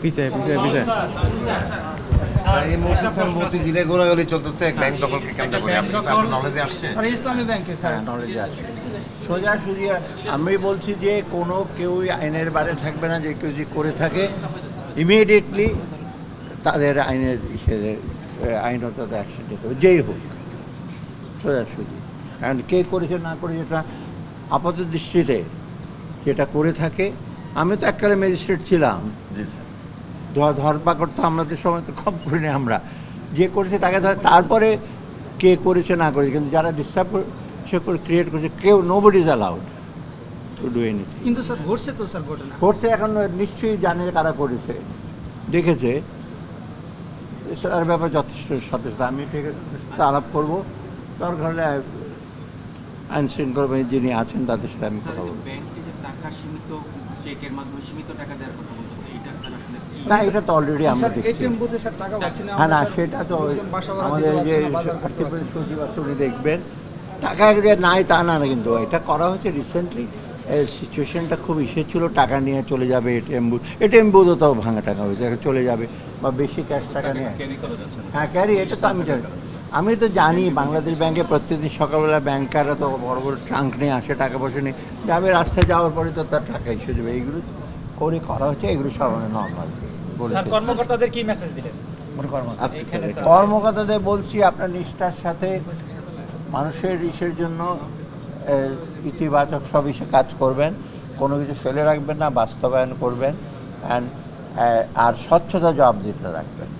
পিছে পিছে পিছে এই মুহূর্তে সম্ভবত জিলে গোলাগুলি চলতেছে ব্যাংক দখলকে কেন্দ্র করে। আপনার নলেজে আসছে? স্যার ইসলামী ব্যাংকে স্যার নলেজে আসছে সোজাসুজি। আমি বলছি যে কোনো কেউই আইনের বাইরে থাকবে না, যে কেউ যে করে থাকে ইমিডিয়েটলি তাদের আইনের হিসেবে আইনত অ্যাকশন যেতে হবে, যেই হোক সোজাসুজি। কারণ কে করেছে না করেছে এটা আপাত দৃষ্টিতে যেটা করে থাকে। আমি তো এককালে ম্যাজিস্ট্রেট ছিলাম, জি স্যার। ধরপাকড় তো আমাদের সময় তো কম করিনি আমরা, যে করেছে তাকে ধর, তারপরে কে করেছে না করেছে। কিন্তু যারা ডিস্টার্ব সে করে ক্রিয়েট করেছে কেউ, nobody is allowed to do anything. কিন্তু স্যার ঘটছে তো স্যার ঘটনা করছে এখন নিশ্চয়ই জানে কারা করেছে, দেখেছে, তার ব্যাপারে যথেষ্ট সচেতন। আমি ঠিক আছে আলাপ করবো, দরকার হলে আইন শৃঙ্খলা বাহিনী যিনি আছেন তাদের সাথে আমি কথা বলবো। ব্যাংকে যে টাকা সীমিত চেকের মাধ্যমে সীমিত টাকা দেওয়ার কথা বলতেছে, এটা স্যার আসলে কি? না, এটা তো অলরেডি আমরা স্যার দেখছি। এটিএম বুথে স্যার টাকা পাচ্ছি না। হ্যাঁ না, সেটা তো আমাদের যে সচিব আসলে দেখবেন, টাকা যে নাই তা না, কিন্তু এটা করা হচ্ছে রিসেন্টলি। সিচুয়েশনটা খুব ইসে ছিল, টাকা নিয়ে চলে যাবে এটিএম বুথও তো ভাঙা টাকা হয়েছে, চলে যাবে বা বেশি ক্যাশ টাকা নিয়ে। হ্যাঁ ক্যারি, এটা তো আমি জানি। আমি তো জানি বাংলাদেশ ব্যাংকে প্রত্যেকদিন সকালবেলা ব্যাংকাররা তো বড় বড় ট্রাঙ্ক নিয়ে আসে, টাকা পয়সা নিয়ে যাবে, রাস্তায় যাওয়ার পরে তো তার টাকা এসে যাবে। এইগুলো করে করা হচ্ছে, এগুলো সব নর্মাল বলেছে। কর্মকর্তাদের কি মেসেজ দিলেন? কর্মকর্তাদের বলছি আপনার নিষ্ঠার সাথে মানুষের ইসের জন্য ইতিবাচক সব ইসে কাজ করবেন, কোনো কিছু ফেলে রাখবেন না, বাস্তবায়ন করবেন। আর স্বচ্ছতা জবাবদিহিতা রাখবেন,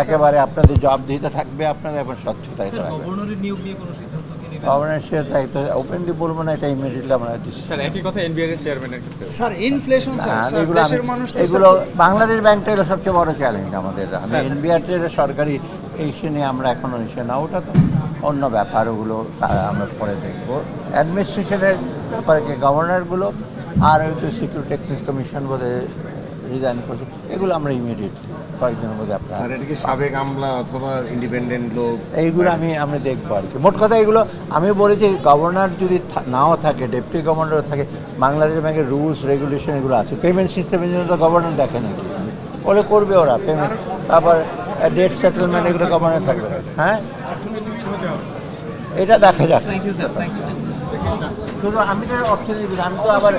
একেবারে আপনাদের জবাবদিহিতা থাকবে, আপনাদের এখন স্বচ্ছতা এটা রাখবেন। গভর্নরের নিয়োগ নিয়ে কোনো সিদ্ধান্ত কি নেবেন? গভর্নরের সাথে ওপেনলি বলবো না, এটা ইমিডিয়েটলি আমরা স্যার একই কথা এনবিআর এর চেয়ারম্যানের ক্ষেত্রে। স্যার ইনফ্লেশন স্যার দেশের মানুষ তো এগুলো বাংলাদেশ ব্যাংকটা হলো সবচেয়ে বড় চ্যালেঞ্জ আমাদের। আমি এনবিআর সরকারি এই নিয়ে আমরা এখনো এসে না, ওটা তো অন্য ব্যাপার, ওগুলো তারা আমরা পরে দেখবো। অ্যাডমিনিস্ট্রেশনের ব্যাপারে গভর্নরগুলো আর হয়তো সিকিউরিটি এক্সচেঞ্জ কমিশন বোধে রিজাইন করছে, এগুলো আমরা ইমিডিয়েটলি কয়েকদিনের মধ্যে আপনার স্যার এটা কি সাবেক আমলা অথবা ইন্ডিপেন্ডেন্ট লোক? এইগুলো আমরা দেখবো আর কি। মোট কথা এগুলো আমি বলেছি, গভর্নর যদি নাও থাকে, ডেপুটি গভর্নরও থাকে, বাংলাদেশ ব্যাংকের রুলস রেগুলেশন এগুলো আছে। পেমেন্ট সিস্টেমের জন্য তো গভর্নর দেখে নাকি, ওরা করবে ওরা পেমেন্ট, তারপর ডেট সেটেলমেন্ট এগুলো গভর্নর থাকবে। হ্যাঁ, এটা দেখা যাক। শুধু আমি তো অর্থনীতি, আমি তো আবার